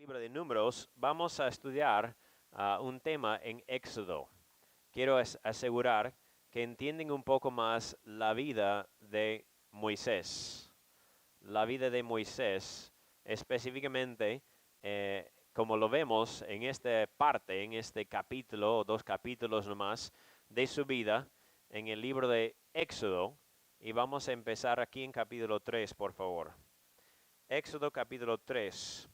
libro de Números, vamos a estudiar un tema en Éxodo. Quiero asegurar que entienden un poco más la vida de Moisés. La vida de Moisés, específicamente, como lo vemos en esta parte, en este capítulo, o dos capítulos nomás, de su vida, en el libro de Éxodo. Y vamos a empezar aquí en capítulo 3, por favor. Éxodo capítulo 3.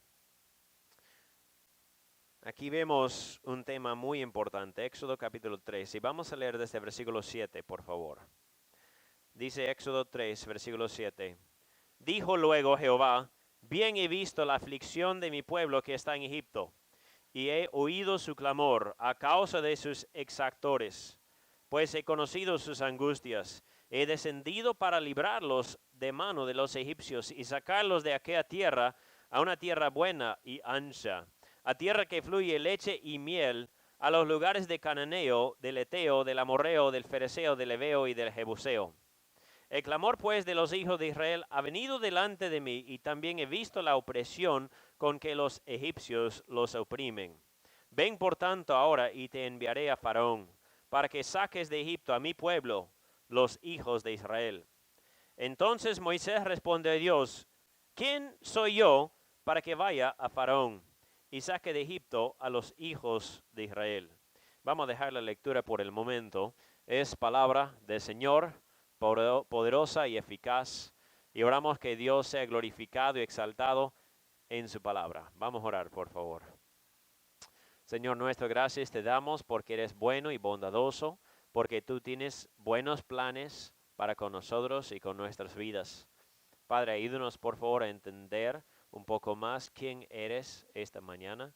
Aquí vemos un tema muy importante, Éxodo capítulo 3, y vamos a leer desde versículo 7, por favor. Dice Éxodo 3, versículo 7. Dijo luego Jehová, bien he visto la aflicción de mi pueblo que está en Egipto, y he oído su clamor a causa de sus exactores, pues he conocido sus angustias. He descendido para librarlos de mano de los egipcios y sacarlos de aquella tierra a una tierra buena y ancha, a tierra que fluye leche y miel, a los lugares de Cananeo, del Eteo, del Amorreo, del Fereceo, del Heveo y del Jebuseo. El clamor pues de los hijos de Israel ha venido delante de mí, y también he visto la opresión con que los egipcios los oprimen. Ven por tanto ahora y te enviaré a Faraón, para que saques de Egipto a mi pueblo, los hijos de Israel. Entonces Moisés responde a Dios, ¿quién soy yo para que vaya a Faraón y saque de Egipto a los hijos de Israel? Vamos a dejar la lectura por el momento. Es palabra del Señor, poderosa y eficaz, y oramos que Dios sea glorificado y exaltado en su palabra. Vamos a orar, por favor. Señor nuestro, gracias te damos porque eres bueno y bondadoso, porque tú tienes buenos planes para con nosotros y con nuestras vidas. Padre, ayúdanos por favor a entender un poco más quién eres esta mañana,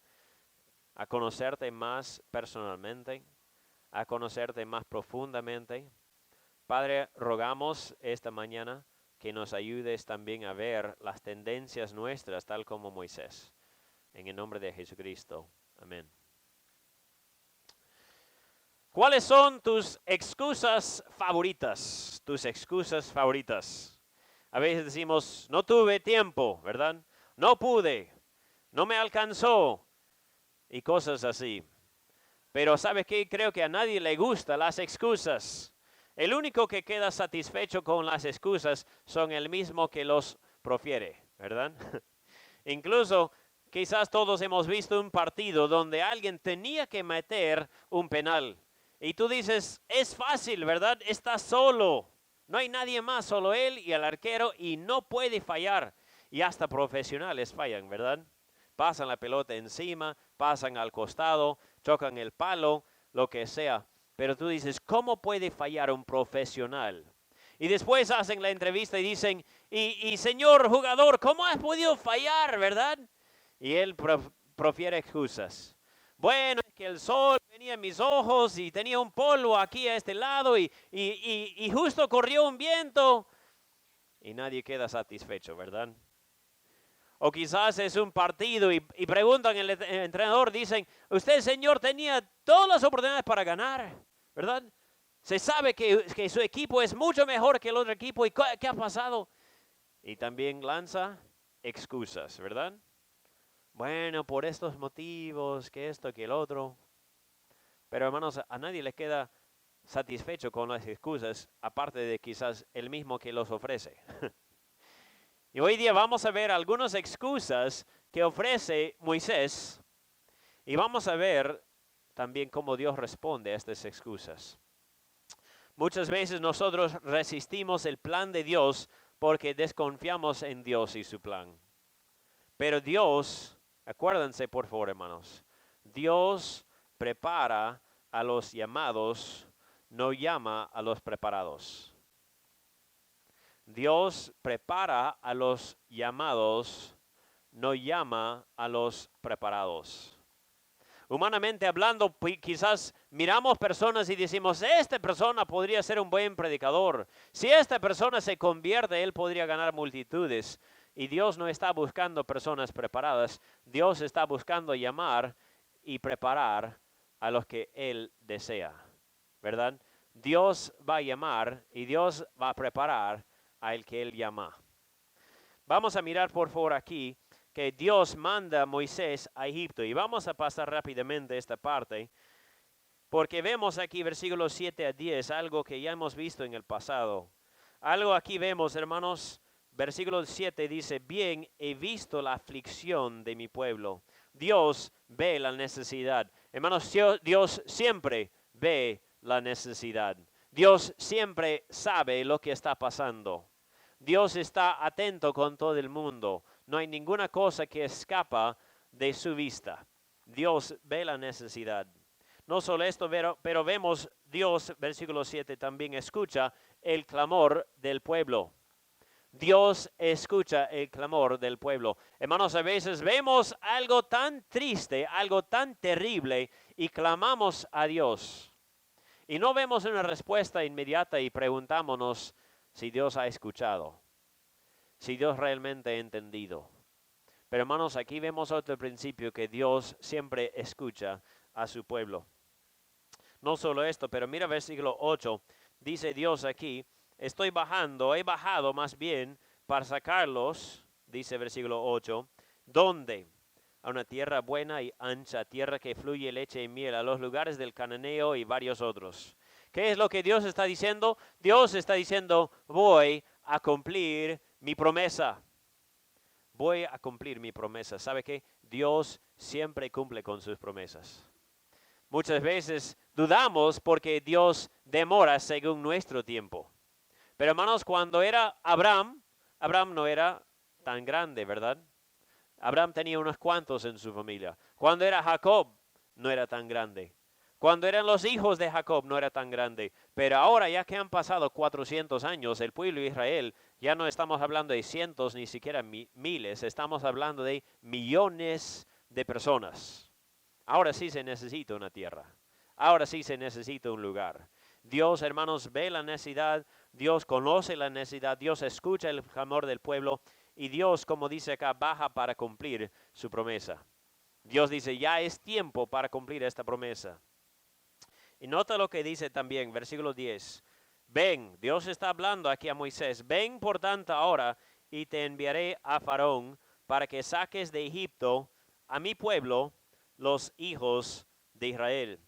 a conocerte más personalmente, a conocerte más profundamente. Padre, rogamos esta mañana que nos ayudes también a ver las tendencias nuestras tal como Moisés. En el nombre de Jesucristo. Amén. ¿Cuáles son tus excusas favoritas? Tus excusas favoritas. A veces decimos, no tuve tiempo, ¿verdad? No pude, no me alcanzó y cosas así. Pero ¿sabes qué? Creo que a nadie le gustan las excusas. El único que queda satisfecho con las excusas son el mismo que los profiere, ¿verdad? Incluso quizás todos hemos visto un partido donde alguien tenía que meter un penal. Y tú dices, es fácil, ¿verdad? Está solo. No hay nadie más, solo él y el arquero, y no puede fallar. Y hasta profesionales fallan, ¿verdad? Pasan la pelota encima, pasan al costado, chocan el palo, lo que sea. Pero tú dices, ¿cómo puede fallar un profesional? Y después hacen la entrevista y dicen, y señor jugador, ¿cómo has podido fallar, verdad? Y él profiere excusas. Bueno, es que el sol venía en mis ojos y tenía un polvo aquí a este lado y justo corrió un viento y nadie queda satisfecho, ¿verdad? O quizás es un partido y preguntan al entrenador, dicen, usted señor tenía todas las oportunidades para ganar, ¿verdad? Se sabe que su equipo es mucho mejor que el otro equipo y ¿qué ha pasado? Y también lanza excusas, ¿verdad? Bueno, por estos motivos, que esto, que el otro. Pero hermanos, a nadie le queda satisfecho con las excusas, aparte de quizás el mismo que los ofrece. Y hoy día vamos a ver algunas excusas que ofrece Moisés y vamos a ver también cómo Dios responde a estas excusas. Muchas veces nosotros resistimos el plan de Dios porque desconfiamos en Dios y su plan. Pero Dios, acuérdense por favor hermanos, Dios prepara a los llamados, no llama a los preparados. Dios prepara a los llamados, no llama a los preparados. Humanamente hablando, quizás miramos personas y decimos, esta persona podría ser un buen predicador. Si esta persona se convierte, él podría ganar multitudes. Y Dios no está buscando personas preparadas. Dios está buscando llamar y preparar a los que Él desea, ¿verdad? Dios va a llamar y Dios va a preparar al que Él llama. Vamos a mirar por favor aquí que Dios manda a Moisés a Egipto. Y vamos a pasar rápidamente esta parte, porque vemos aquí versículos 7 a 10, algo que ya hemos visto en el pasado. Algo aquí vemos, hermanos, versículo 7 dice, bien he visto la aflicción de mi pueblo. Dios ve la necesidad. Hermanos, Dios siempre ve la necesidad. Dios siempre sabe lo que está pasando. Dios está atento con todo el mundo. No hay ninguna cosa que escapa de su vista. Dios ve la necesidad. No solo esto, pero vemos Dios, versículo 7, también escucha el clamor del pueblo. Dios escucha el clamor del pueblo. Hermanos, a veces vemos algo tan triste, algo tan terrible y clamamos a Dios. Y no vemos una respuesta inmediata y preguntámonos si Dios ha escuchado, si Dios realmente ha entendido. Pero hermanos, aquí vemos otro principio, que Dios siempre escucha a su pueblo. No solo esto, pero mira versículo 8, dice Dios aquí, he bajado más bien para sacarlos, dice versículo 8, ¿dónde? A una tierra buena y ancha, tierra que fluye leche y miel, a los lugares del cananeo y varios otros. ¿Qué es lo que Dios está diciendo? Dios está diciendo, voy a cumplir mi promesa. Voy a cumplir mi promesa. ¿Sabe qué? Dios siempre cumple con sus promesas. Muchas veces dudamos porque Dios demora según nuestro tiempo. Pero hermanos, cuando era Abraham no era tan grande, ¿verdad? Abraham tenía unos cuantos en su familia. Cuando era Jacob, no era tan grande. Cuando eran los hijos de Jacob, no era tan grande. Pero ahora, ya que han pasado 400 años, el pueblo de Israel, ya no estamos hablando de cientos, ni siquiera miles, estamos hablando de millones de personas. Ahora sí se necesita una tierra. Ahora sí se necesita un lugar. Dios, hermanos, ve la necesidad. Dios conoce la necesidad. Dios escucha el clamor del pueblo. Y Dios, como dice acá, baja para cumplir su promesa. Dios dice, ya es tiempo para cumplir esta promesa. Y nota lo que dice también, versículo 10. Ven, Dios está hablando aquí a Moisés. Ven por tanto ahora y te enviaré a Faraón para que saques de Egipto a mi pueblo, los hijos de Israel.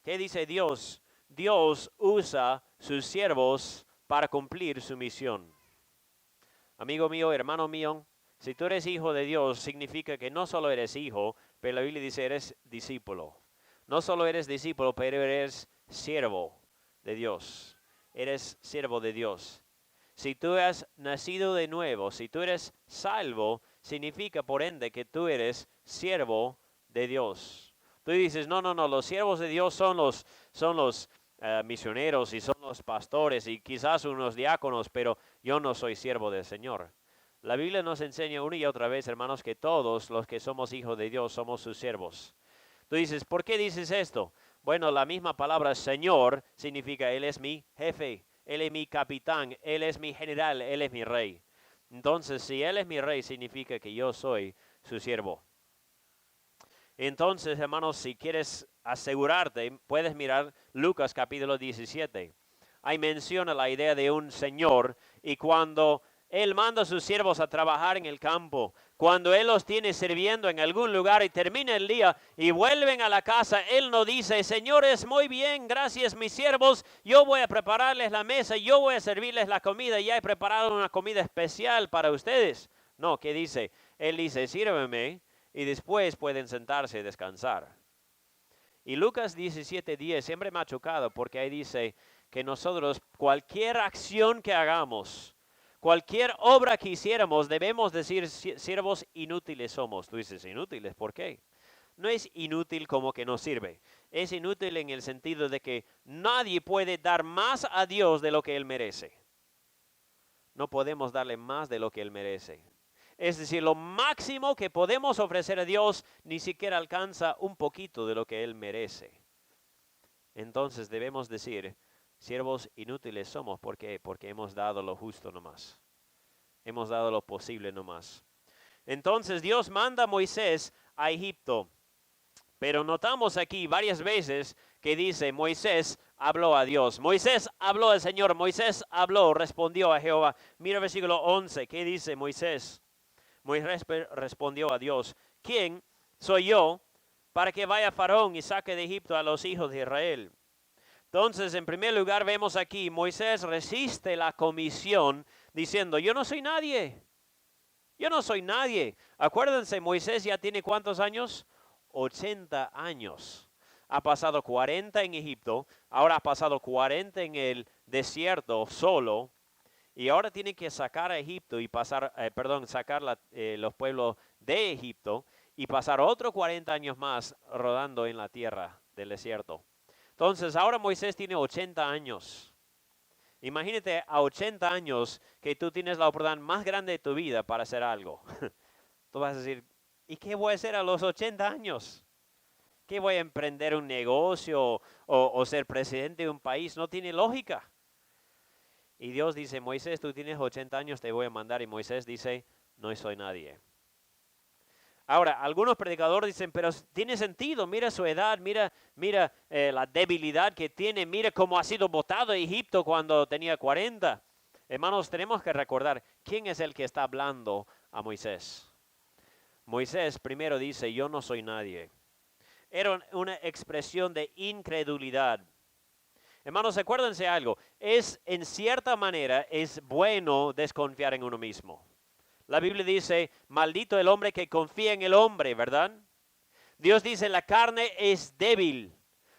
¿Qué dice Dios? Dios usa sus siervos para cumplir su misión. Amigo mío, hermano mío, si tú eres hijo de Dios, significa que no solo eres hijo, pero la Biblia dice eres discípulo. No solo eres discípulo, pero eres siervo de Dios. Eres siervo de Dios. Si tú has nacido de nuevo, si tú eres salvo, significa por ende que tú eres siervo de Dios. Tú dices, no, los siervos de Dios son los misioneros y son los pastores y quizás unos diáconos, pero yo no soy siervo del Señor. La Biblia nos enseña una y otra vez, hermanos, que todos los que somos hijos de Dios somos sus siervos. Tú dices, ¿por qué dices esto? Bueno, la misma palabra Señor significa Él es mi jefe, Él es mi capitán, Él es mi general, Él es mi rey. Entonces, si Él es mi rey, significa que yo soy su siervo. Entonces, hermanos, si quieres asegurarte, puedes mirar Lucas capítulo 17. Ahí menciona la idea de un señor y cuando Él manda a sus siervos a trabajar en el campo, cuando Él los tiene sirviendo en algún lugar y termina el día y vuelven a la casa, Él no dice, señores, muy bien, gracias mis siervos, yo voy a prepararles la mesa, yo voy a servirles la comida, ya he preparado una comida especial para ustedes. No, ¿qué dice? Él dice, sírveme y después pueden sentarse y descansar. Y Lucas 17:10 siempre me ha chocado porque ahí dice que nosotros cualquier acción que hagamos, cualquier obra que hiciéramos, debemos decir siervos inútiles somos. Tú dices, inútiles, ¿por qué? No es inútil como que no sirve. Es inútil en el sentido de que nadie puede dar más a Dios de lo que Él merece. No podemos darle más de lo que Él merece. Es decir, lo máximo que podemos ofrecer a Dios ni siquiera alcanza un poquito de lo que Él merece. Entonces debemos decir, siervos inútiles somos. ¿Por qué? Porque hemos dado lo justo nomás. Hemos dado lo posible nomás. Entonces Dios manda a Moisés a Egipto. Pero notamos aquí varias veces que dice, Moisés habló a Dios. Moisés habló al Señor. Moisés habló, respondió a Jehová. Mira el versículo 11, ¿qué dice Moisés? Moisés respondió a Dios, ¿quién soy yo para que vaya Faraón y saque de Egipto a los hijos de Israel? Entonces, en primer lugar, vemos aquí, Moisés resiste la comisión diciendo, yo no soy nadie. Yo no soy nadie. Acuérdense, Moisés ya tiene ¿cuántos años? 80 años. Ha pasado 40 en Egipto, ahora ha pasado 40 en el desierto solo, y ahora tiene que sacar a Egipto y sacar los pueblos de Egipto y pasar otros 40 años más rodando en la tierra del desierto. Entonces, ahora Moisés tiene 80 años. Imagínate a 80 años que tú tienes la oportunidad más grande de tu vida para hacer algo. Tú vas a decir, ¿y qué voy a hacer a los 80 años? ¿Qué voy a emprender un negocio o ser presidente de un país? No tiene lógica. Y Dios dice, Moisés, tú tienes 80 años, te voy a mandar. Y Moisés dice, no soy nadie. Ahora, algunos predicadores dicen, pero tiene sentido, mira su edad, mira la debilidad que tiene, mira cómo ha sido botado de Egipto cuando tenía 40. Hermanos, tenemos que recordar, ¿quién es el que está hablando a Moisés? Moisés primero dice, yo no soy nadie. Era una expresión de incredulidad. Hermanos, acuérdense algo, en cierta manera, es bueno desconfiar en uno mismo. La Biblia dice, maldito el hombre que confía en el hombre, ¿verdad? Dios dice, la carne es débil.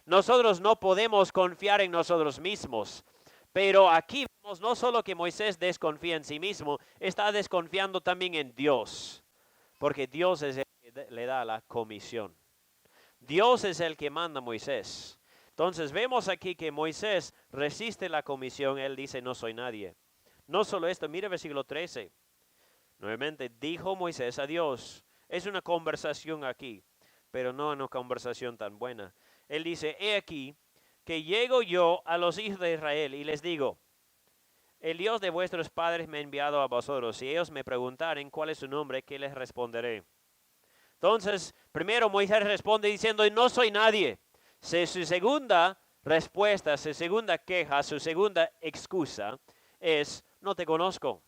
Nosotros no podemos confiar en nosotros mismos. Pero aquí vemos no solo que Moisés desconfía en sí mismo, está desconfiando también en Dios. Porque Dios es el que le da la comisión. Dios es el que manda a Moisés. Entonces vemos aquí que Moisés resiste la comisión. Él dice, no soy nadie. No solo esto, mire versículo 13. Nuevamente, dijo Moisés a Dios. Es una conversación aquí, pero no una conversación tan buena. Él dice, he aquí que llego yo a los hijos de Israel y les digo, el Dios de vuestros padres me ha enviado a vosotros. Si ellos me preguntaren cuál es su nombre, ¿qué les responderé? Entonces, primero Moisés responde diciendo, no soy nadie. Su segunda respuesta, su segunda queja, su segunda excusa es, no te conozco.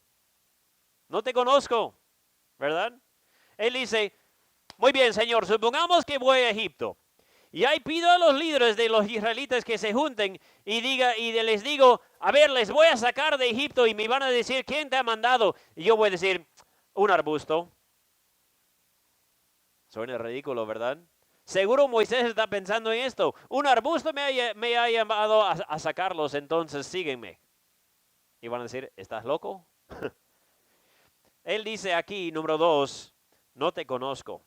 No te conozco, ¿verdad? Él dice, muy bien, Señor, supongamos que voy a Egipto. Y ahí pido a los líderes de los israelitas que se junten y les digo, a ver, les voy a sacar de Egipto y me van a decir, ¿quién te ha mandado? Y yo voy a decir, un arbusto. Suena ridículo, ¿verdad? Seguro Moisés está pensando en esto. Un arbusto me ha llamado a sacarlos, entonces síguenme. Y van a decir, ¿estás loco? Él dice aquí, número 2, no te conozco.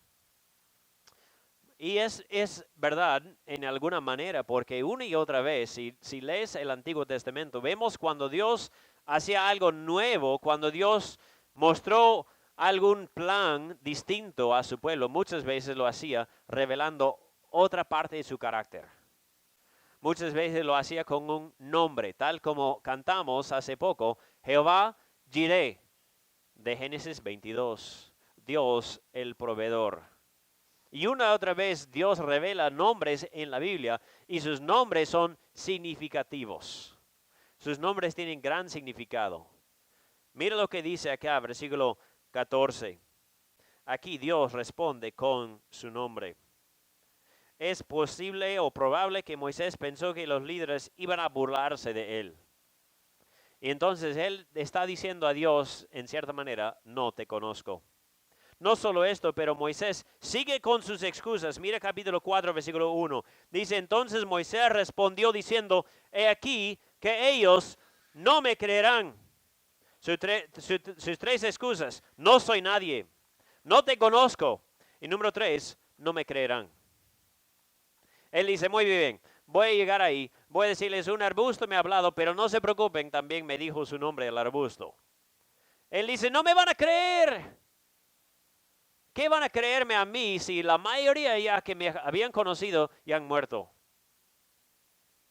Y es verdad en alguna manera, porque una y otra vez, si lees el Antiguo Testamento, vemos cuando Dios hacía algo nuevo, cuando Dios mostró algún plan distinto a su pueblo, muchas veces lo hacía revelando otra parte de su carácter. Muchas veces lo hacía con un nombre, tal como cantamos hace poco, Jehová Jireh, de Génesis 22, Dios el proveedor. Y una otra vez Dios revela nombres en la Biblia y sus nombres son significativos. Sus nombres tienen gran significado. Mira lo que dice acá, versículo 14. Aquí Dios responde con su nombre. Es posible o probable que Moisés pensó que los líderes iban a burlarse de él. Y entonces él está diciendo a Dios, en cierta manera, no te conozco. No solo esto, pero Moisés sigue con sus excusas. Mira capítulo 4, versículo 1. Dice, entonces Moisés respondió diciendo, he aquí que ellos no me creerán. Sus tres excusas, no soy nadie, no te conozco. Y número 3, no me creerán. Él dice, muy bien, voy a llegar ahí, voy a decirles, un arbusto me ha hablado, pero no se preocupen, también me dijo su nombre el arbusto. Él dice, no me van a creer. ¿Qué van a creerme a mí si la mayoría ya que me habían conocido ya han muerto?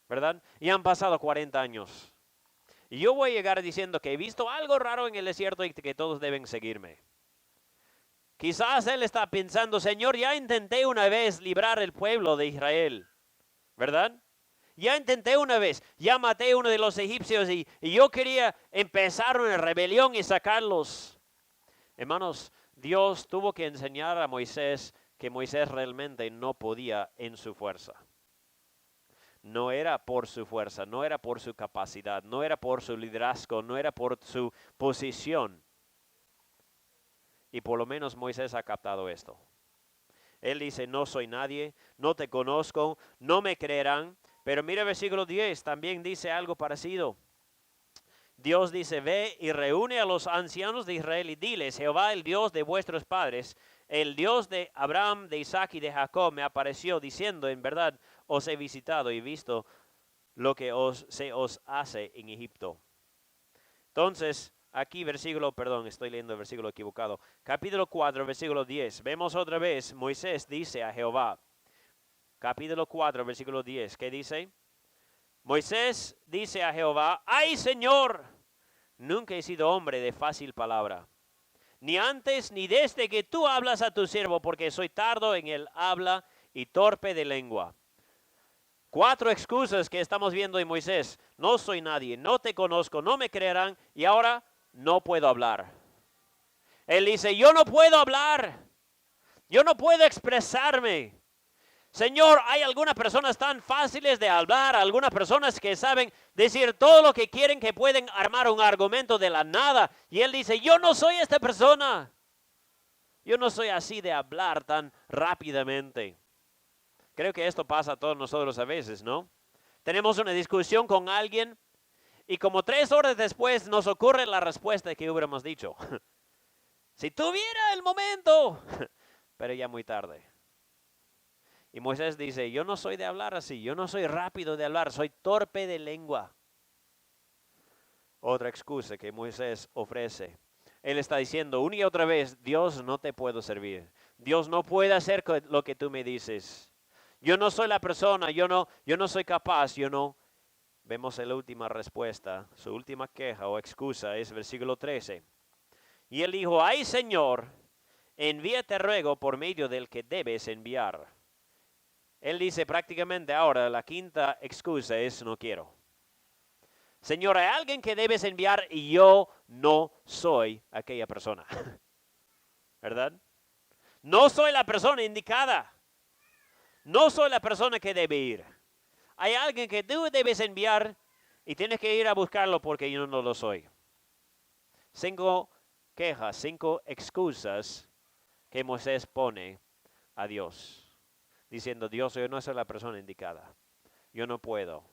¿Verdad? Y han pasado 40 años. Y yo voy a llegar diciendo que he visto algo raro en el desierto y que todos deben seguirme. Quizás él está pensando, Señor, ya intenté una vez librar el pueblo de Israel. ¿Verdad? Ya intenté una vez, ya maté a uno de los egipcios y yo quería empezar una rebelión y sacarlos. Hermanos, Dios tuvo que enseñar a Moisés que Moisés realmente no podía en su fuerza. No era por su fuerza, no era por su capacidad, no era por su liderazgo, no era por su posición. Y por lo menos Moisés ha captado esto. Él dice, no soy nadie, no te conozco, no me creerán. Pero mira el versículo 10, también dice algo parecido. Dios dice, ve y reúne a los ancianos de Israel y diles, Jehová, el Dios de vuestros padres, el Dios de Abraham, de Isaac y de Jacob, me apareció diciendo, en verdad os he visitado y visto lo que se os hace en Egipto. Entonces, aquí estoy leyendo el versículo equivocado. Capítulo 4, versículo 10. Vemos otra vez, Moisés dice a Jehová. Capítulo 4, versículo 10. ¿Qué dice? Moisés dice a Jehová, ¡ay Señor! Nunca he sido hombre de fácil palabra, ni antes ni desde que tú hablas a tu siervo, porque soy tardo en el habla y torpe de lengua. 4 excusas que estamos viendo en Moisés. No soy nadie, no te conozco, no me creerán y ahora no puedo hablar. Él dice, yo no puedo hablar, yo no puedo expresarme. Señor, hay algunas personas tan fáciles de hablar, algunas personas que saben decir todo lo que quieren, que pueden armar un argumento de la nada. Y él dice, yo no soy esta persona. Yo no soy así de hablar tan rápidamente. Creo que esto pasa a todos nosotros a veces, ¿no? Tenemos una discusión con alguien y como 3 horas después nos ocurre la respuesta que hubiéramos dicho. Si tuviera el momento, pero ya muy tarde. Y Moisés dice, yo no soy de hablar así, yo no soy rápido de hablar, soy torpe de lengua. Otra excusa que Moisés ofrece. Él está diciendo una y otra vez, Dios, no te puedo servir. Dios no puede hacer lo que tú me dices. Yo no soy la persona, yo no soy capaz, yo no. Vemos la última respuesta, su última queja o excusa es versículo 13. Y él dijo, ay Señor, envíate ruego por medio del que debes enviar. Él dice prácticamente ahora, la quinta excusa es no quiero. Señor, hay alguien que debes enviar y yo no soy aquella persona. ¿Verdad? No soy la persona indicada. No soy la persona que debe ir. Hay alguien que tú debes enviar y tienes que ir a buscarlo porque yo no lo soy. 5 quejas, 5 excusas que Moisés pone a Dios. Diciendo, Dios, yo no soy la persona indicada. Yo no puedo.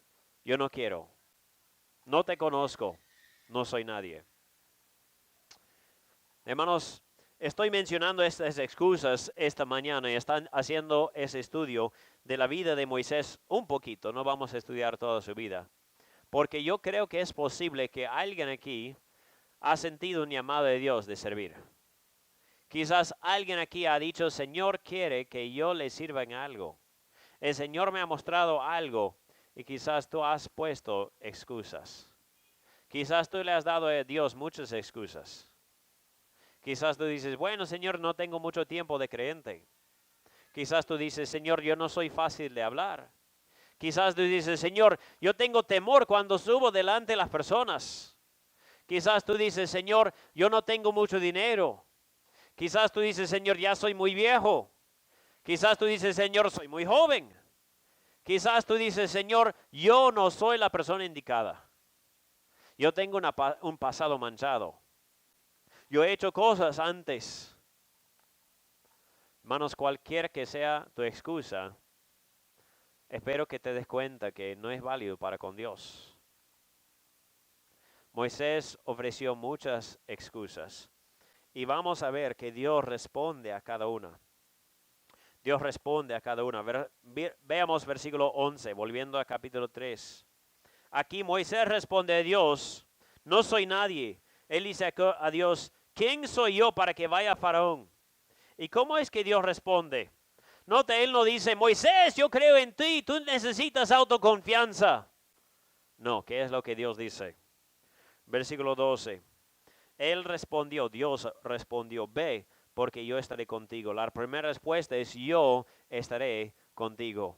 Yo no quiero. No te conozco. No soy nadie. Hermanos, estoy mencionando estas excusas esta mañana y están haciendo ese estudio de la vida de Moisés un poquito. No vamos a estudiar toda su vida. Porque yo creo que es posible que alguien aquí ha sentido un llamado de Dios de servir. Quizás alguien aquí ha dicho, Señor quiere que yo le sirva en algo. El Señor me ha mostrado algo y quizás tú has puesto excusas. Quizás tú le has dado a Dios muchas excusas. Quizás tú dices, bueno, Señor, no tengo mucho tiempo de creyente. Quizás tú dices, Señor, yo no soy fácil de hablar. Quizás tú dices, Señor, yo tengo temor cuando subo delante de las personas. Quizás tú dices, Señor, yo no tengo mucho dinero. Quizás tú dices, Señor, ya soy muy viejo. Quizás tú dices, Señor, soy muy joven. Quizás tú dices, Señor, yo no soy la persona indicada. Yo tengo un pasado manchado. Yo he hecho cosas antes. Hermanos, cualquier que sea tu excusa, espero que te des cuenta que no es válido para con Dios. Moisés ofreció muchas excusas y vamos a ver que Dios responde a cada una. Dios responde a cada una. Veamos versículo 11, volviendo a capítulo 3. Aquí Moisés responde a Dios, no soy nadie. Él dice a Dios, ¿quién soy yo para que vaya a Faraón? ¿Y cómo es que Dios responde? Nota, él no dice, Moisés, yo creo en ti, tú necesitas autoconfianza. No, ¿qué es lo que Dios dice? Versículo 12. Él respondió, Dios respondió, ve, porque yo estaré contigo. La primera respuesta es, yo estaré contigo.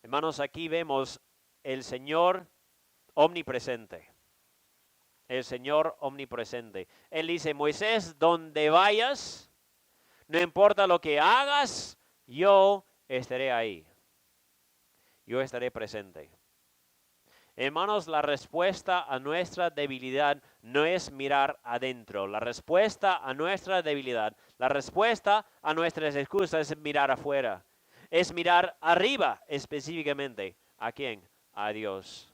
Hermanos, aquí vemos el Señor omnipresente. el Señor omnipresente. Él dice, Moisés, donde vayas, no importa lo que hagas, yo estaré ahí. Yo estaré presente. Hermanos, la respuesta a nuestra debilidad no es mirar adentro. La respuesta a nuestra debilidad, la respuesta a nuestras excusas es mirar afuera. Es mirar arriba específicamente. ¿A quién? A Dios.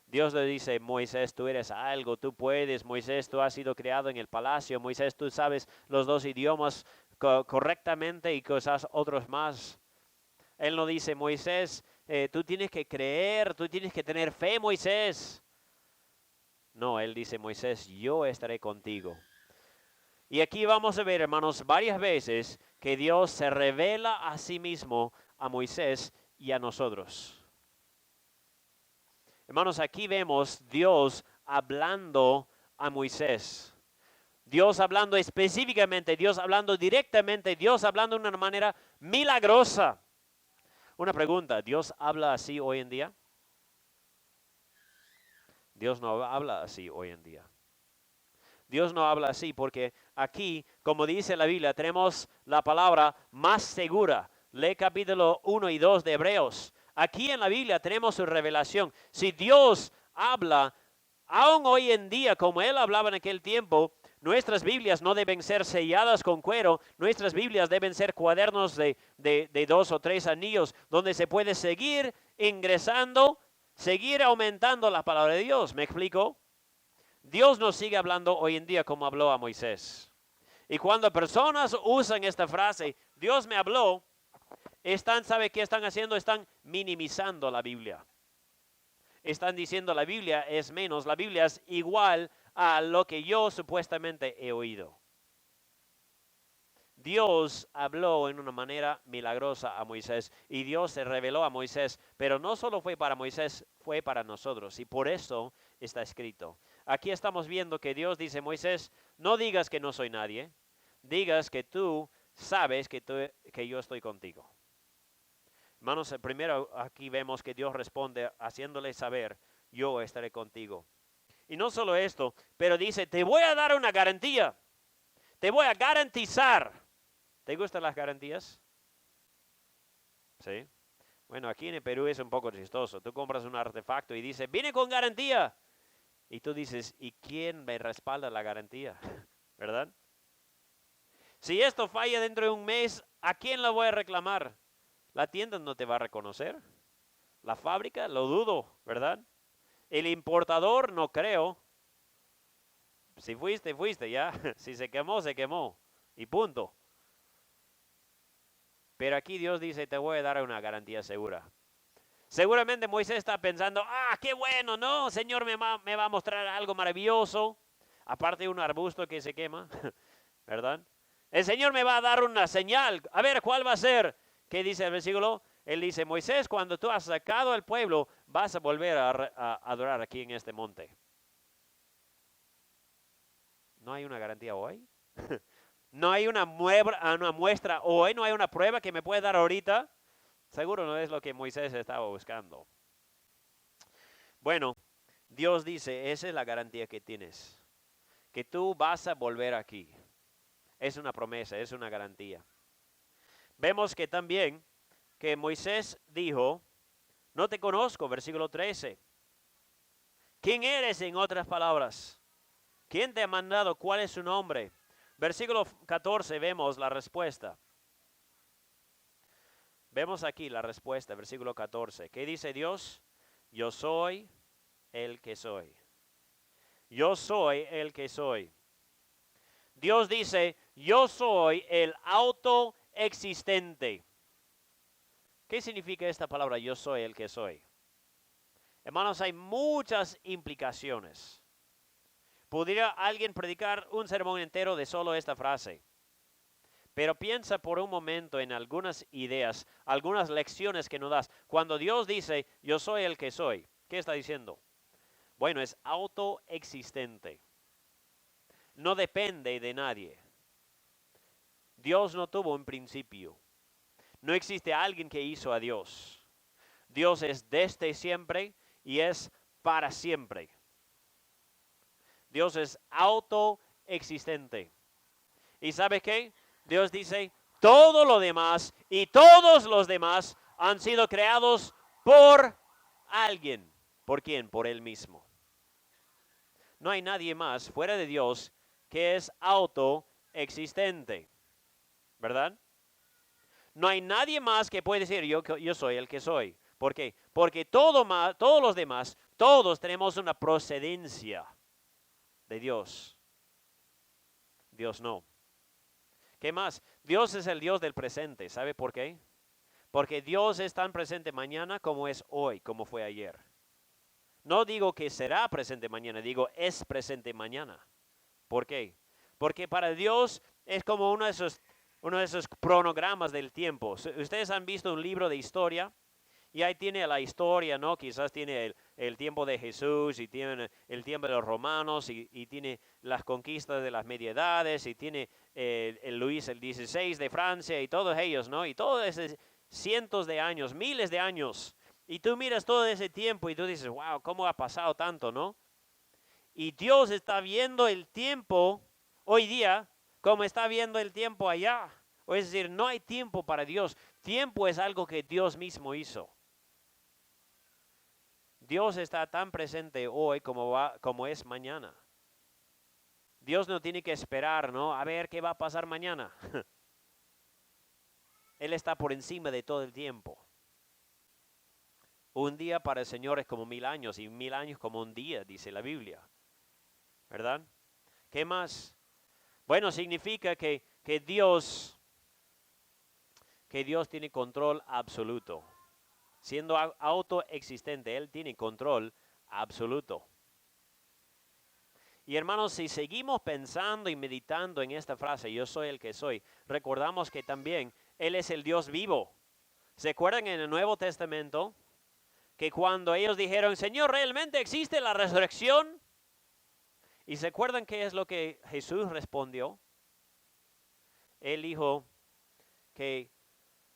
Dios le dice, Moisés, tú eres algo, tú puedes. Moisés, tú has sido criado en el palacio. Moisés, tú sabes los dos idiomas correctamente y quizás otros más. Él no dice, Moisés, tú tienes que creer, tú tienes que tener fe, Moisés. No, él dice, Moisés, yo estaré contigo. Y aquí vamos a ver, hermanos, varias veces que Dios se revela a sí mismo a Moisés y a nosotros. Hermanos, aquí vemos Dios hablando a Moisés. Dios hablando específicamente, Dios hablando directamente, Dios hablando de una manera milagrosa. Una pregunta, ¿Dios habla así hoy en día? Dios no habla así hoy en día. Dios no habla así porque aquí, como dice la Biblia, tenemos la palabra más segura. Lee capítulo 1 y 2 de Hebreos. Aquí en la Biblia tenemos su revelación. Si Dios habla, aún hoy en día, como Él hablaba en aquel tiempo, nuestras Biblias no deben ser selladas con cuero. Nuestras Biblias deben ser cuadernos de 2 o 3 anillos, donde se puede seguir ingresando, seguir aumentando la palabra de Dios. ¿Me explico? Dios nos sigue hablando hoy en día como habló a Moisés. Y cuando personas usan esta frase, Dios me habló, ¿sabe qué están haciendo? Están minimizando la Biblia. Están diciendo la Biblia es menos, la Biblia es igual a lo que yo supuestamente he oído. Dios habló en una manera milagrosa a Moisés y Dios se reveló a Moisés, pero no solo fue para Moisés, fue para nosotros y por eso está escrito. Aquí estamos viendo que Dios dice, Moisés, no digas que no soy nadie, digas que tú sabes que yo estoy contigo. Hermanos, primero aquí vemos que Dios responde haciéndole saber, yo estaré contigo. Y no solo esto, pero dice, te voy a dar una garantía, te voy a garantizar. ¿Te gustan las garantías? Sí. Bueno, aquí en el Perú es un poco chistoso. Tú compras un artefacto y dice, viene con garantía. Y tú dices, ¿y quién me respalda la garantía? ¿Verdad? Si esto falla dentro de un mes, ¿a quién lo voy a reclamar? La tienda no te va a reconocer. La fábrica, lo dudo, ¿verdad? El importador, no creo. Si fuiste, fuiste, ya. Si se quemó, se quemó. Y punto. Pero aquí Dios dice, te voy a dar una garantía segura. Seguramente Moisés está pensando, qué bueno, ¿no? Señor me va a mostrar algo maravilloso. Aparte de un arbusto que se quema, ¿verdad? El Señor me va a dar una señal. A ver, ¿cuál va a ser? ¿Qué dice el versículo? Él dice, Moisés, cuando tú has sacado al pueblo, vas a volver a adorar aquí en este monte. ¿No hay una garantía hoy? ¿No hay una muestra hoy? ¿No hay una prueba que me puede dar ahorita? Seguro no es lo que Moisés estaba buscando. Bueno, Dios dice, esa es la garantía que tienes, que tú vas a volver aquí. Es una promesa, es una garantía. Vemos que también que Moisés dijo, no te conozco, versículo 13. ¿Quién eres en otras palabras? ¿Quién te ha mandado? ¿Cuál es su nombre? Versículo 14 vemos la respuesta. Vemos aquí la respuesta, versículo 14. ¿Qué dice Dios? Yo soy el que soy. Yo soy el que soy. Dios dice, yo soy el autoexistente. ¿Qué significa esta palabra? Yo soy el que soy. Hermanos, hay muchas implicaciones. ¿Podría alguien predicar un sermón entero de solo esta frase? Pero piensa por un momento en algunas ideas, algunas lecciones que nos das. Cuando Dios dice, yo soy el que soy, ¿qué está diciendo? Bueno, es autoexistente. No depende de nadie. Dios no tuvo un principio. No existe alguien que hizo a Dios. Dios es desde siempre y es para siempre. Dios es autoexistente. ¿Y sabe qué? Dios dice, todo lo demás y todos los demás han sido creados por alguien. ¿Por quién? Por Él mismo. No hay nadie más fuera de Dios que es autoexistente, ¿verdad? No hay nadie más que puede decir yo soy el que soy. ¿Por qué? Porque todos los demás, todos tenemos una procedencia de Dios. Dios no. ¿Qué más? Dios es el Dios del presente. ¿Sabe por qué? Porque Dios es tan presente mañana como es hoy, como fue ayer. No digo que será presente mañana, digo es presente mañana. ¿Por qué? Porque para Dios es como uno de esos cronogramas del tiempo. Ustedes han visto un libro de historia y ahí tiene la historia, ¿no? Quizás tiene el tiempo de Jesús y tiene el tiempo de los romanos y tiene las conquistas de las mediedades y tiene el Luis el XVI de Francia y todos ellos, ¿no? Y todos esos cientos de años, miles de años. Y tú miras todo ese tiempo y tú dices, wow, ¿cómo ha pasado tanto, no? Y Dios está viendo el tiempo hoy día como está viendo el tiempo allá. O es decir, no hay tiempo para Dios. Tiempo es algo que Dios mismo hizo. Dios está tan presente hoy como es mañana. Dios no tiene que esperar, ¿no? A ver qué va a pasar mañana. Él está por encima de todo el tiempo. Un día para el Señor es como 1000 años y 1000 años como un día, dice la Biblia. ¿Verdad? ¿Qué más? Bueno, significa que Dios tiene control absoluto. Siendo autoexistente, Él tiene control absoluto. Y hermanos, si seguimos pensando y meditando en esta frase, yo soy el que soy, recordamos que también Él es el Dios vivo. ¿Se acuerdan en el Nuevo Testamento que cuando ellos dijeron, Señor, ¿realmente existe la resurrección? ¿Y se acuerdan qué es lo que Jesús respondió? Él dijo que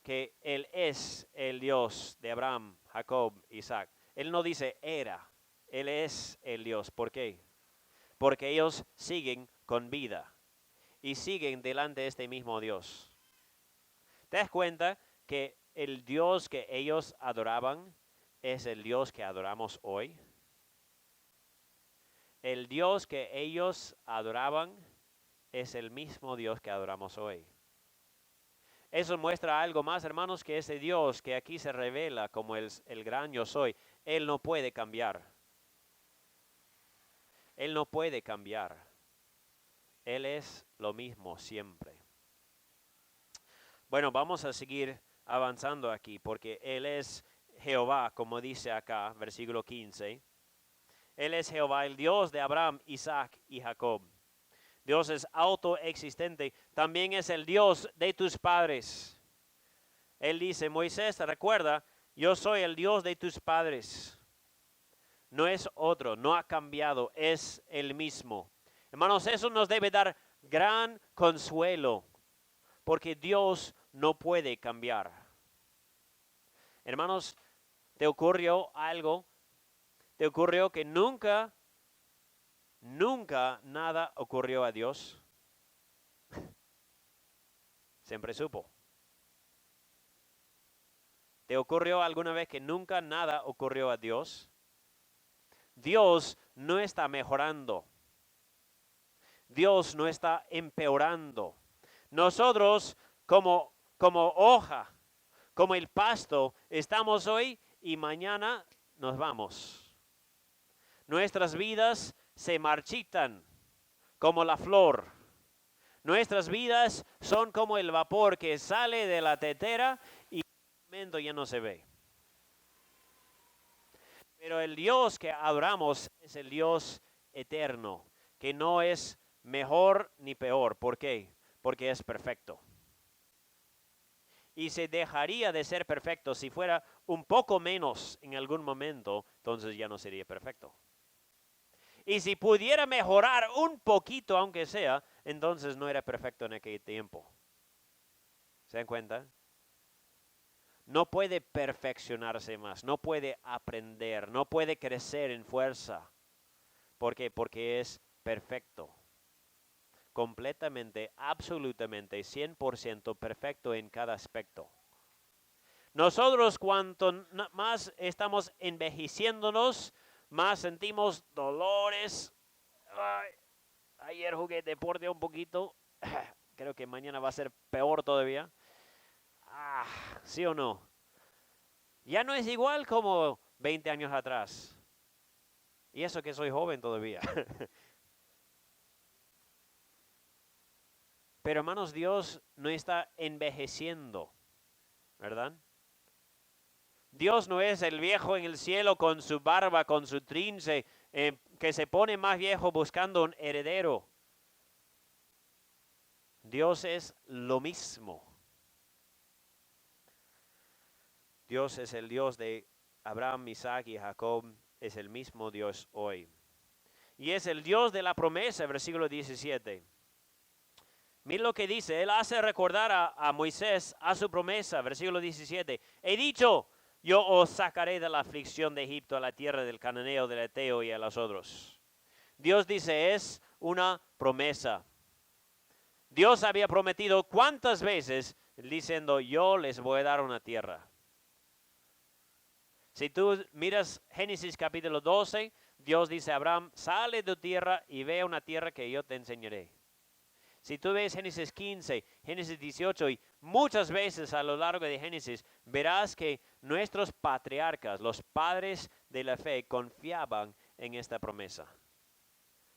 Él es el Dios de Abraham, Jacob, Isaac. Él no dice era, Él es el Dios. ¿Por qué? Porque ellos siguen con vida y siguen delante de este mismo Dios. ¿Te das cuenta que el Dios que ellos adoraban es el Dios que adoramos hoy? El Dios que ellos adoraban es el mismo Dios que adoramos hoy. Eso muestra algo más, hermanos, que ese Dios que aquí se revela como el gran yo soy, Él no puede cambiar. Él no puede cambiar. Él es lo mismo siempre. Bueno, vamos a seguir avanzando aquí porque Él es Jehová, como dice acá, versículo 15. Él es Jehová, el Dios de Abraham, Isaac y Jacob. Dios es autoexistente. También es el Dios de tus padres. Él dice, Moisés, recuerda, yo soy el Dios de tus padres. No es otro, no ha cambiado, es el mismo. Hermanos, eso nos debe dar gran consuelo, porque Dios no puede cambiar. Hermanos, ¿te ocurrió algo? ¿Te ocurrió que nunca nada ocurrió a Dios? Siempre supo. ¿Te ocurrió alguna vez que nunca nada ocurrió a Dios? Dios no está mejorando. Dios no está empeorando. Nosotros como hoja, como el pasto, estamos hoy y mañana nos vamos. Nuestras vidas se marchitan como la flor. Nuestras vidas son como el vapor que sale de la tetera y en un momento ya no se ve. Pero el Dios que adoramos es el Dios eterno, que no es mejor ni peor. ¿Por qué? Porque es perfecto. Y se dejaría de ser perfecto si fuera un poco menos en algún momento, entonces ya no sería perfecto. Y si pudiera mejorar un poquito, aunque sea, entonces no era perfecto en aquel tiempo. ¿Se dan cuenta? No puede perfeccionarse más, no puede aprender, no puede crecer en fuerza. ¿Por qué? Porque es perfecto. Completamente, absolutamente, 100% perfecto en cada aspecto. Nosotros cuanto más estamos envejeciéndonos, más sentimos dolores. Ay, ayer jugué deporte un poquito. Creo que mañana va a ser peor todavía. ¿Sí o no? Ya no es igual como 20 años atrás. Y eso que soy joven todavía. Pero hermanos, Dios no está envejeciendo, ¿verdad? Dios no es el viejo en el cielo con su barba, con su trince, que se pone más viejo buscando un heredero. Dios es lo mismo. Dios es el Dios de Abraham, Isaac y Jacob, es el mismo Dios hoy. Y es el Dios de la promesa, versículo 17. Mira lo que dice, Él hace recordar a Moisés a su promesa, versículo 17. He dicho, yo os sacaré de la aflicción de Egipto a la tierra del cananeo, del eteo y a los otros. Dios dice, es una promesa. Dios había prometido cuántas veces diciendo, yo les voy a dar una tierra. Si tú miras Génesis capítulo 12, Dios dice a Abraham, sale de tu tierra y ve a una tierra que yo te enseñaré. Si tú ves Génesis 15, Génesis 18 y muchas veces a lo largo de Génesis, verás que nuestros patriarcas, los padres de la fe, confiaban en esta promesa.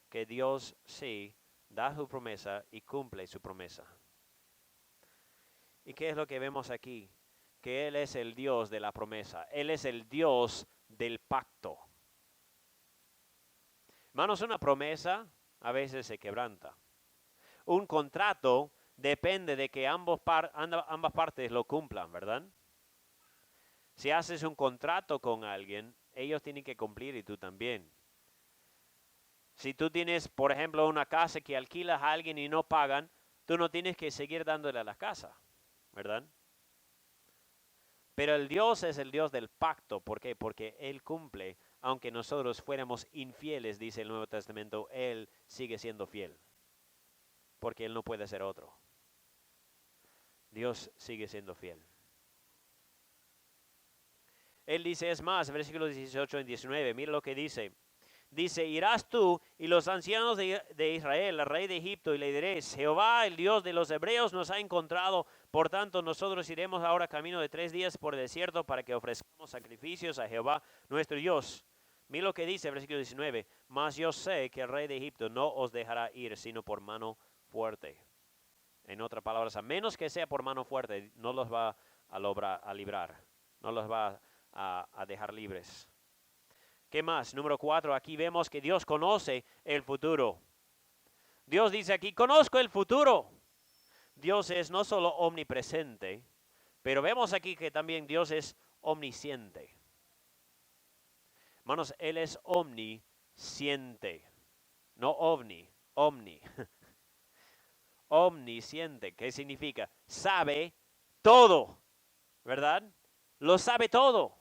Que Dios sí da su promesa y cumple su promesa. ¿Y qué es lo que vemos aquí? Que Él es el Dios de la promesa. Él es el Dios del pacto. Hermanos, una promesa a veces se quebranta. Un contrato depende de que ambas partes lo cumplan, ¿verdad? Si haces un contrato con alguien, ellos tienen que cumplir y tú también. Si tú tienes, por ejemplo, una casa que alquilas a alguien y no pagan, tú no tienes que seguir dándole a la casa, ¿verdad? Pero el Dios es el Dios del pacto. ¿Por qué? Porque Él cumple. Aunque nosotros fuéramos infieles, dice el Nuevo Testamento, Él sigue siendo fiel. Porque Él no puede ser otro. Dios sigue siendo fiel. Él dice, es más, versículos 18 y 19, mira lo que dice. Dice, irás tú y los ancianos de Israel, al rey de Egipto, y le diréis, Jehová, el Dios de los hebreos, nos ha encontrado. Por tanto, nosotros iremos ahora camino de 3 días por el desierto para que ofrezcamos sacrificios a Jehová, nuestro Dios. Mira lo que dice, versículo 19. Mas yo sé que el rey de Egipto no os dejará ir, sino por mano fuerte. En otras palabras, a menos que sea por mano fuerte, no los va a librar, no los va a dejar libres. ¿Qué más? Número 4, aquí vemos que Dios conoce el futuro. Dios dice aquí, conozco el futuro. Dios es no solo omnipresente, pero vemos aquí que también Dios es omnisciente. Hermanos, Él es omnisciente, no omni. Omnisciente, ¿qué significa? Sabe todo, ¿verdad? Lo sabe todo.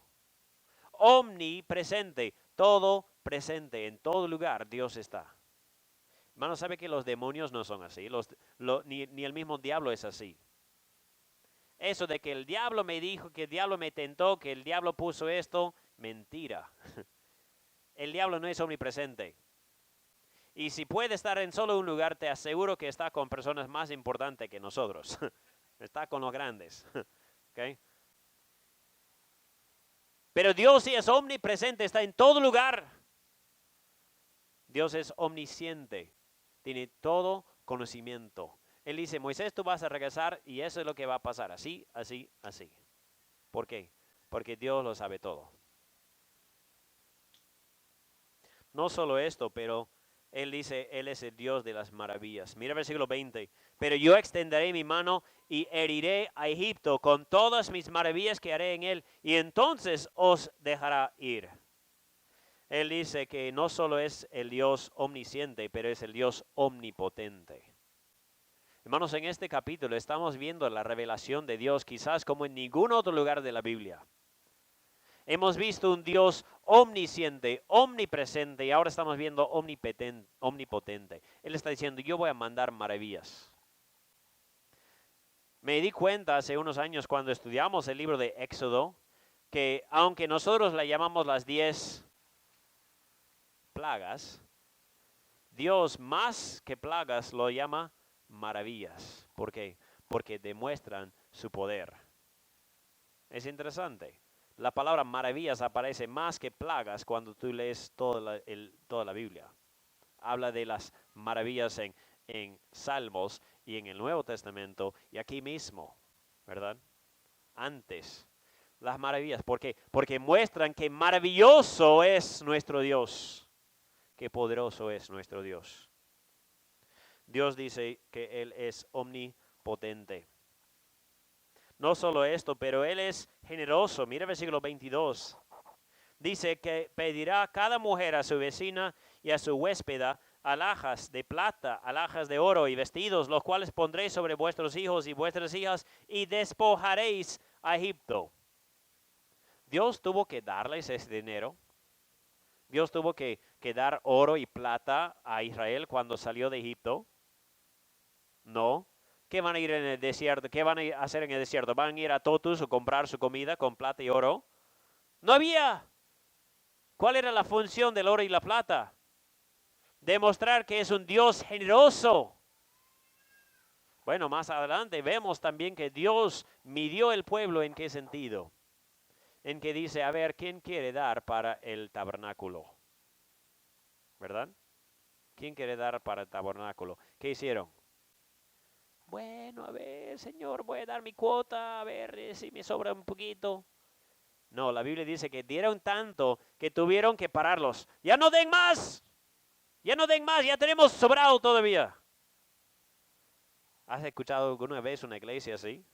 Omnipresente, todo presente, en todo lugar Dios está. Hermano, ¿sabe que los demonios no son así? Ni el mismo diablo es así. Eso de que el diablo me dijo, que el diablo me tentó, que el diablo puso esto, mentira. El diablo no es omnipresente. Y si puede estar en solo un lugar, te aseguro que está con personas más importantes que nosotros. Está con los grandes. ¿Okay? Pero Dios sí es omnipresente, está en todo lugar. Dios es omnisciente, tiene todo conocimiento. Él dice, Moisés, tú vas a regresar y eso es lo que va a pasar, así, así, así. ¿Por qué? Porque Dios lo sabe todo. No solo esto, pero Él dice, Él es el Dios de las maravillas. Mira el versículo 20. Pero yo extenderé mi mano y heriré a Egipto con todas mis maravillas que haré en él, y entonces os dejará ir. Él dice que no solo es el Dios omnisciente, pero es el Dios omnipotente. Hermanos, en este capítulo estamos viendo la revelación de Dios quizás como en ningún otro lugar de la Biblia. Hemos visto un Dios omnisciente, omnipresente y ahora estamos viendo omnipotente. Él está diciendo, yo voy a mandar maravillas. Me di cuenta hace unos años cuando estudiamos el libro de Éxodo, que aunque nosotros la llamamos las 10 plagas, Dios más que plagas lo llama maravillas. ¿Por qué? Porque demuestran su poder. Es interesante. La palabra maravillas aparece más que plagas cuando tú lees toda la Biblia. Habla de las maravillas en Salmos y en el Nuevo Testamento y aquí mismo, ¿verdad? Antes. Las maravillas. ¿Por qué? Porque muestran que maravilloso es nuestro Dios. Qué poderoso es nuestro Dios. Dios dice que Él es omnipotente. No solo esto, pero Él es generoso. Mira el versículo 22. Dice que pedirá a cada mujer a su vecina y a su huéspeda alhajas de plata, alhajas de oro y vestidos, los cuales pondréis sobre vuestros hijos y vuestras hijas y despojaréis a Egipto. Dios tuvo que darles ese dinero. Dios tuvo que dar oro y plata a Israel cuando salió de Egipto. No. ¿Qué van a ir en el desierto? ¿Qué van a hacer en el desierto? ¿Van a ir a Totus o comprar su comida con plata y oro? No había. ¿Cuál era la función del oro y la plata? Demostrar que es un Dios generoso. Bueno, más adelante vemos también que Dios midió el pueblo. ¿En qué sentido? En que dice, a ver, ¿quién quiere dar para el tabernáculo? ¿Verdad? ¿Quién quiere dar para el tabernáculo? ¿Qué hicieron? Bueno, a ver, Señor, voy a dar mi cuota, a ver si me sobra un poquito. No, la Biblia dice que dieron tanto que tuvieron que pararlos. Ya no den más, ya no den más, ya tenemos sobrado todavía. ¿Has escuchado alguna vez una iglesia así?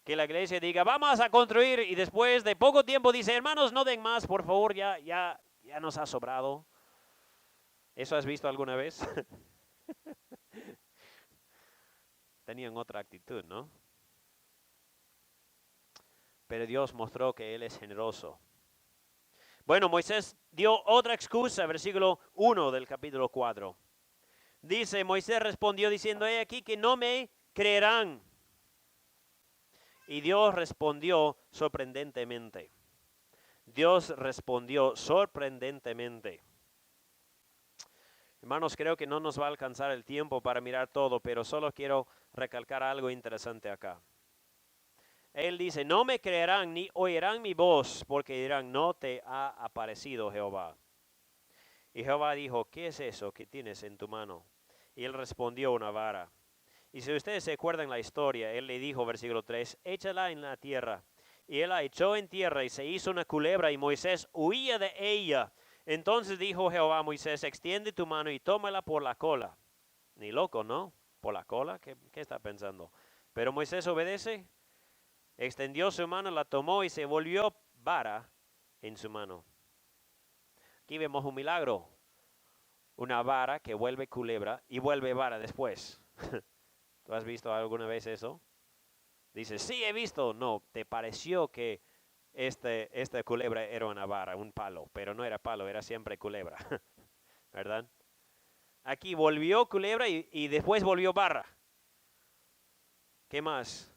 Que la iglesia diga, vamos a construir y después de poco tiempo dice, hermanos, no den más, por favor, ya nos ha sobrado. ¿Eso has visto alguna vez? Tenían otra actitud, ¿no? Pero Dios mostró que Él es generoso. Bueno, Moisés dio otra excusa, versículo 1 del capítulo 4. Dice, Moisés respondió diciendo, he aquí que no me creerán. Y Dios respondió sorprendentemente. Dios respondió sorprendentemente. Hermanos, creo que no nos va a alcanzar el tiempo para mirar todo, pero solo quiero recalcar algo interesante acá. Él dice, no me creerán ni oirán mi voz, porque dirán, no te ha aparecido Jehová. Y Jehová dijo, ¿qué es eso que tienes en tu mano? Y él respondió, una vara. Y si ustedes se acuerdan la historia, él le dijo, versículo 3, échala en la tierra. Y él la echó en tierra y se hizo una culebra y Moisés huía de ella. Entonces dijo Jehová a Moisés, extiende tu mano y tómala por la cola. Ni loco, ¿no? ¿Por la cola? ¿Qué está pensando? Pero Moisés obedece. Extendió su mano, la tomó y se volvió vara en su mano. Aquí vemos un milagro. Una vara que vuelve culebra y vuelve vara después. ¿Tú has visto alguna vez eso? Dices, sí, he visto. No, te pareció que esta culebra era una vara, un palo, pero no era palo, era siempre culebra. ¿Verdad? Aquí volvió culebra y después volvió vara. ¿Qué más?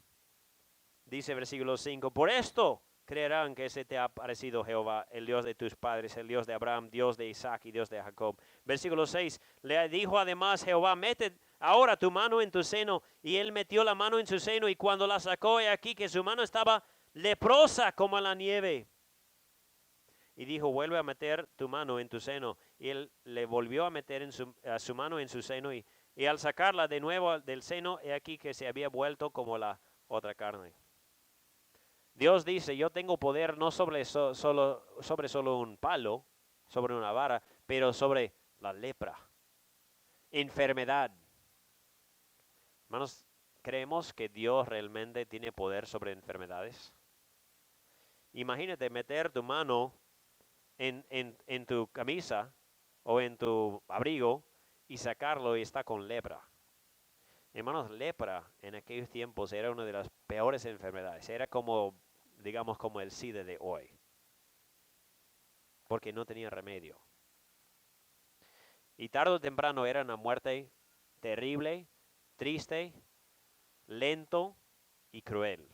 Dice versículo 5, por esto creerán que se te ha aparecido Jehová, el Dios de tus padres, el Dios de Abraham, Dios de Isaac y Dios de Jacob. Versículo 6, le dijo además Jehová, mete ahora tu mano en tu seno. Y él metió la mano en su seno y cuando la sacó, he aquí que su mano estaba leprosa como la nieve. Y dijo, vuelve a meter tu mano en tu seno. Y él le volvió a meter su mano en su seno y al sacarla de nuevo del seno, he aquí que se había vuelto como la otra carne. Dios dice, yo tengo poder no sobre solo un palo, sobre una vara, pero sobre la lepra, enfermedad. Hermanos, ¿creemos que Dios realmente tiene poder sobre enfermedades? Imagínate meter tu mano en tu camisa o en tu abrigo y sacarlo y está con lepra. Hermanos, lepra en aquellos tiempos era una de las peores enfermedades. Era como, digamos, como el SIDA de hoy. porque no tenía remedio. Y tarde o temprano era una muerte terrible, triste, lento y cruel.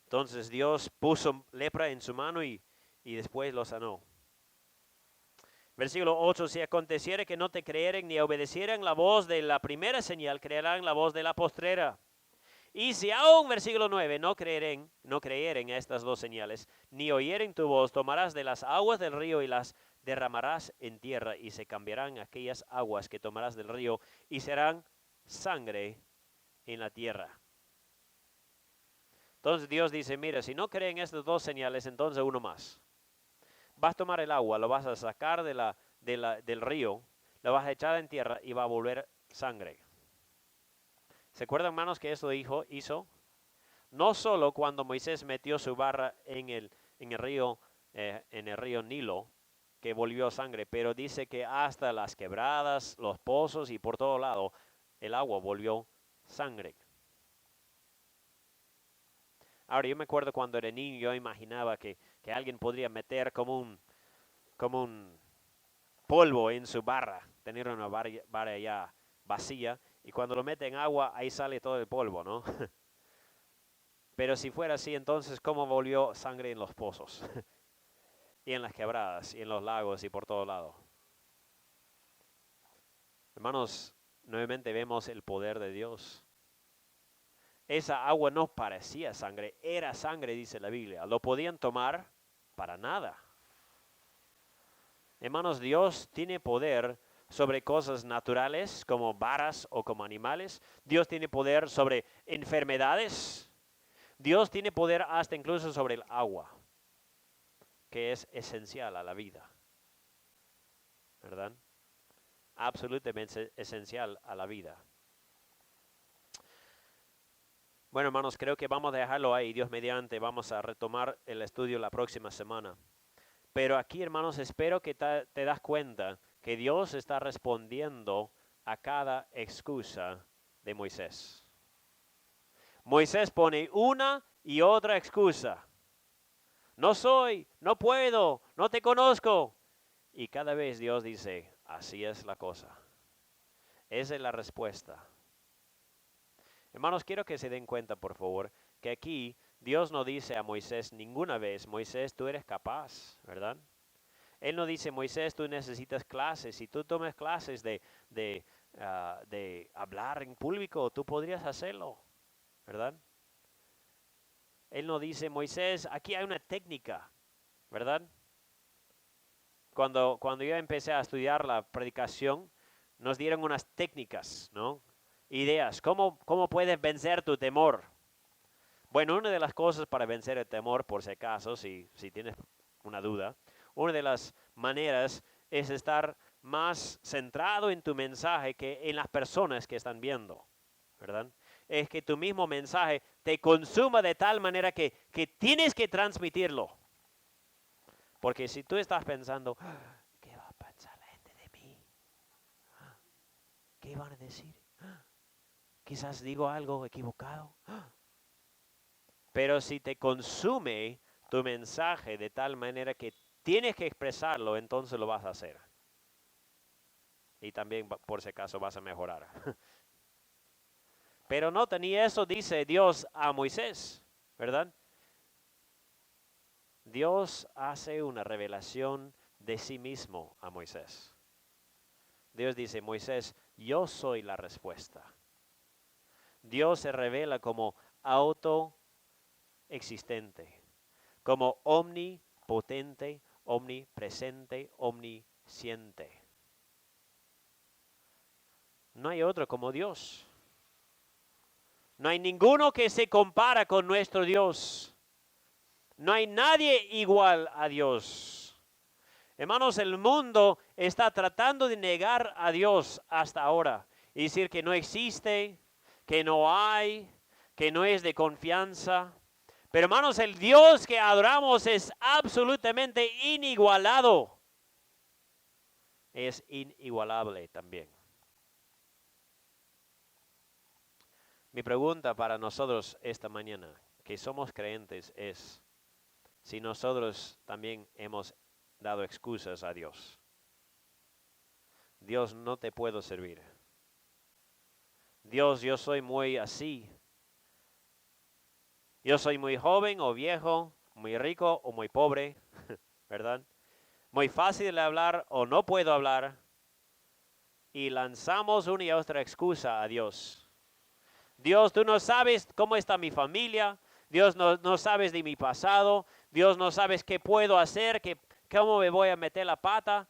Entonces Dios puso lepra en su mano y después lo sanó. Versículo 8, si aconteciere que no te creyeren ni obedecieran la voz de la primera señal, creerán la voz de la postrera. Y si aún, versículo 9, no creyeren estas dos señales, ni oyeren tu voz, tomarás de las aguas del río y las derramarás en tierra, y se cambiarán aquellas aguas que tomarás del río, y serán sangre en la tierra. Entonces Dios dice, mira, si no creen estas dos señales, entonces uno más. Vas a tomar el agua, lo vas a sacar del río, lo vas a echar en tierra y va a volver sangre. ¿Se acuerdan, hermanos, que eso hizo? No solo cuando Moisés metió su barra en el río Nilo, que volvió sangre, pero dice que hasta las quebradas, los pozos y por todo lado, el agua volvió sangre. Ahora, yo me acuerdo cuando era niño, yo imaginaba que alguien podría meter como un polvo en su barra, tener una barra ya vacía, y cuando lo mete en agua, ahí sale todo el polvo, ¿no? Pero si fuera así, entonces, ¿cómo volvió sangre en los pozos? Y en las quebradas, y en los lagos, y por todo lado. Hermanos, nuevamente vemos el poder de Dios. Esa agua no parecía sangre, era sangre, dice la Biblia. Lo podían tomar para nada. Hermanos, Dios tiene poder sobre cosas naturales como varas o como animales. Dios tiene poder sobre enfermedades. Dios tiene poder hasta incluso sobre el agua, que es esencial a la vida. ¿Verdad? Absolutamente esencial a la vida. Bueno, hermanos, creo que vamos a dejarlo ahí. Dios mediante, vamos a retomar el estudio la próxima semana. Pero aquí, hermanos, espero que te das cuenta que Dios está respondiendo a cada excusa de Moisés. Moisés pone una y otra excusa. No soy, no puedo, no te conozco. Y cada vez Dios dice, así es la cosa. Esa es la respuesta. Hermanos, quiero que se den cuenta, por favor, que aquí Dios no dice a Moisés ninguna vez, Moisés, tú eres capaz, ¿verdad? Él no dice, Moisés, tú necesitas clases. Si tú tomas clases de hablar en público, tú podrías hacerlo, ¿verdad? Él no dice, Moisés, aquí hay una técnica, ¿verdad? Cuando yo empecé a estudiar la predicación, nos dieron unas técnicas, ¿no? Ideas, ¿cómo puedes vencer tu temor? Bueno, una de las cosas para vencer el temor, por si acaso, si tienes una duda, una de las maneras es estar más centrado en tu mensaje que en las personas que están viendo, ¿verdad? Es que tu mismo mensaje te consuma de tal manera que tienes que transmitirlo. Porque si tú estás pensando, ¿qué va a pensar la gente de mí? ¿Qué van a decir? Quizás digo algo equivocado. Pero si te consume tu mensaje de tal manera que tienes que expresarlo, entonces lo vas a hacer. Y también, por si acaso, vas a mejorar. Pero nota, ni eso dice Dios a Moisés, ¿verdad? Dios hace una revelación de sí mismo a Moisés. Dios dice, Moisés, yo soy la respuesta. Dios se revela como autoexistente, como omnipotente, omnipresente, omnisciente. No hay otro como Dios. No hay ninguno que se compara con nuestro Dios. No hay nadie igual a Dios. Hermanos, el mundo está tratando de negar a Dios hasta ahora y decir que no existe, que no hay, que no es de confianza. Pero hermanos, el Dios que adoramos es absolutamente inigualado. Es inigualable también. Mi pregunta para nosotros esta mañana, que somos creyentes, es, si nosotros también hemos dado excusas a Dios. Dios, no te puedo servir. Dios, yo soy muy así. Yo soy muy joven o viejo, muy rico o muy pobre, ¿verdad? Muy fácil de hablar o no puedo hablar. Y lanzamos una y otra excusa a Dios. Dios, tú no sabes cómo está mi familia. Dios, no sabes de mi pasado. Dios, no sabes qué puedo hacer, cómo me voy a meter la pata.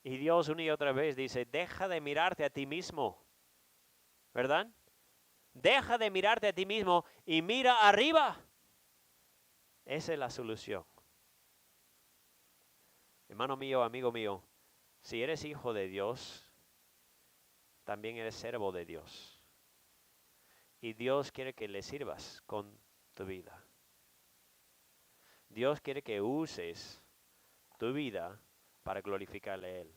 Y Dios una y otra vez dice, deja de mirarte a ti mismo, ¿verdad? Deja de mirarte a ti mismo y mira arriba. Esa es la solución. Hermano mío, amigo mío, si eres hijo de Dios, también eres servo de Dios. Y Dios quiere que le sirvas con tu vida. Dios quiere que uses tu vida para glorificarle a Él.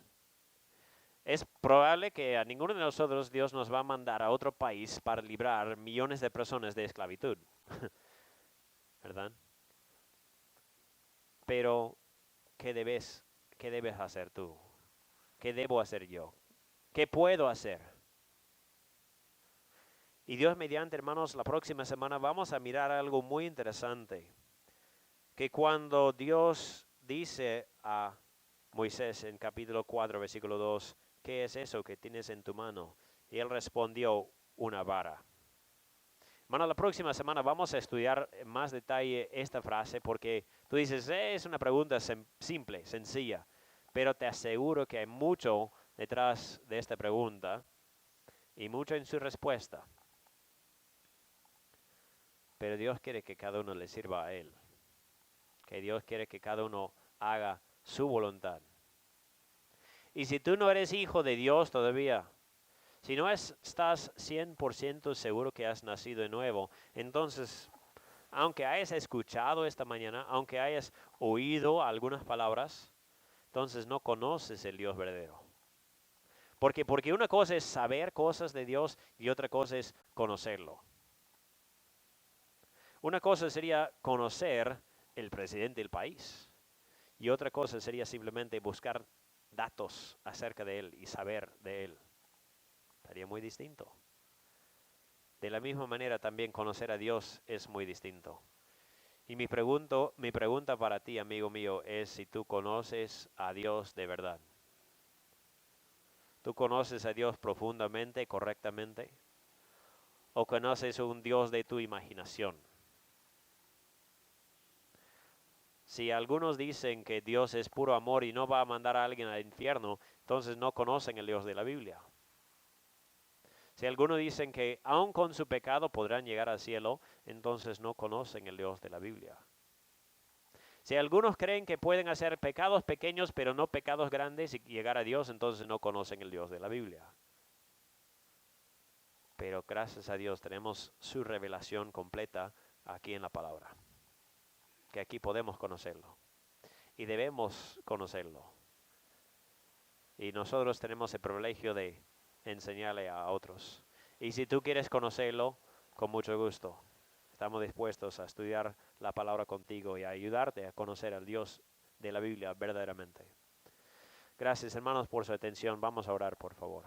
Es probable que a ninguno de nosotros Dios nos va a mandar a otro país para librar millones de personas de esclavitud, ¿verdad? Pero, ¿qué debes hacer tú? ¿Qué debo hacer yo? ¿Qué puedo hacer? Y Dios mediante, hermanos, la próxima semana vamos a mirar algo muy interesante. Que cuando Dios dice a Moisés en capítulo 4, versículo 2, ¿qué es eso que tienes en tu mano? Y él respondió, una vara. Hermano, la próxima semana vamos a estudiar en más detalle esta frase porque tú dices, es una pregunta simple, sencilla, pero te aseguro que hay mucho detrás de esta pregunta y mucho en su respuesta. Pero Dios quiere que cada uno le sirva a Él, que Dios quiere que cada uno haga su voluntad. Y si tú no eres hijo de Dios todavía, si no estás 100% seguro que has nacido de nuevo, entonces, aunque hayas escuchado esta mañana, aunque hayas oído algunas palabras, entonces no conoces el Dios verdadero. Porque una cosa es saber cosas de Dios y otra cosa es conocerlo. Una cosa sería conocer el presidente del país y otra cosa sería simplemente buscar datos acerca de él y saber de él. Estaría muy distinto. De la misma manera también conocer a Dios es muy distinto. Y mi pregunta para ti, amigo mío, es si tú conoces a Dios de verdad. ¿Tú conoces a Dios profundamente, correctamente? ¿O conoces un Dios de tu imaginación? Si algunos dicen que Dios es puro amor y no va a mandar a alguien al infierno, entonces no conocen el Dios de la Biblia. Si algunos dicen que aun con su pecado podrán llegar al cielo, entonces no conocen el Dios de la Biblia. Si algunos creen que pueden hacer pecados pequeños pero no pecados grandes y llegar a Dios, entonces no conocen el Dios de la Biblia. Pero gracias a Dios tenemos su revelación completa aquí en la palabra, que aquí podemos conocerlo y debemos conocerlo. Y nosotros tenemos el privilegio de enseñarle a otros. Y si tú quieres conocerlo, con mucho gusto. Estamos dispuestos a estudiar la palabra contigo y a ayudarte a conocer al Dios de la Biblia verdaderamente. Gracias, hermanos, por su atención. Vamos a orar, por favor.